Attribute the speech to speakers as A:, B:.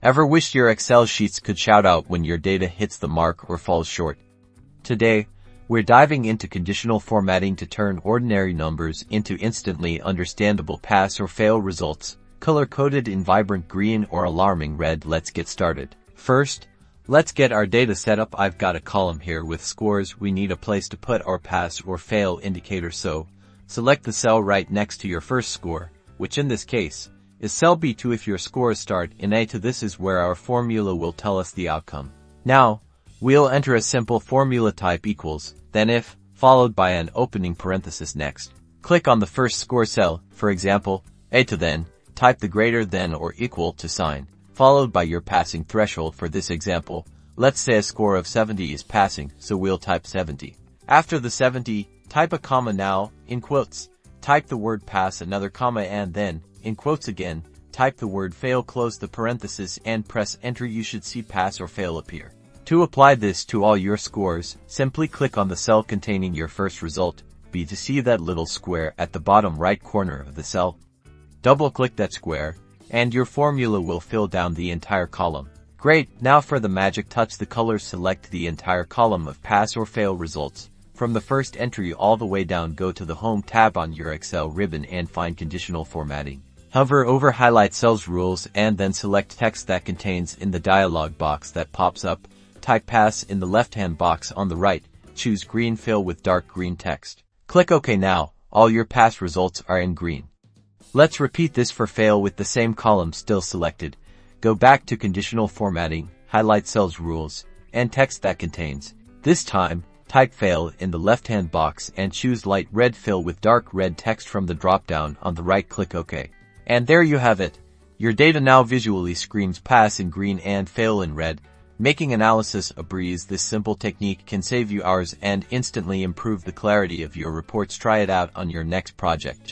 A: Ever wished your Excel sheets could shout out when your data hits the mark or falls short? Today, we're diving into conditional formatting to turn ordinary numbers into instantly understandable pass or fail results, color-coded in vibrant green or alarming red. Let's get started. First, let's get our data set up. I've got a column here with scores. We need a place to put our pass or fail indicator, so select the cell right next to your first score, which in this case is cell B2 if your scores start in A2. This is where our formula will tell us the outcome. Now, we'll enter a simple formula type equals, then if, followed by an opening parenthesis next. Click on the first score cell, for example, A2, then type the greater than or equal to sign, followed by your passing threshold. For this example, let's say a score of 70 is passing, so we'll type 70. After the 70, type a comma. Now, in quotes, type the word pass, another comma, and then, in quotes again, type the word fail, close the parenthesis, and press enter. You should see pass or fail appear. To apply this to all your scores, simply click on the cell containing your first result, B, to see that little square at the bottom right corner of the cell. Double-click that square, and your formula will fill down the entire column. Great! Now for the magic touch, the colors. Select the entire column of pass or fail results. From the first entry all the way down, go to the Home tab on your Excel ribbon and find Conditional Formatting. Hover over Highlight Cells Rules and then select Text that contains. In the dialog box that pops up, type pass in the left-hand box on the right. Choose green, fill with dark green text. Click OK. Now, all your pass results are in green. Let's repeat this for fail with the same column still selected. Go back to Conditional Formatting, Highlight Cells Rules, and Text that contains. This time, type fail in the left-hand box and choose light red, fill with dark red text from the drop-down on the right. Click OK. And there you have it. Your data now visually screams pass in green and fail in red, making analysis a breeze. This simple technique can save you hours and instantly improve the clarity of your reports. Try it out on your next project.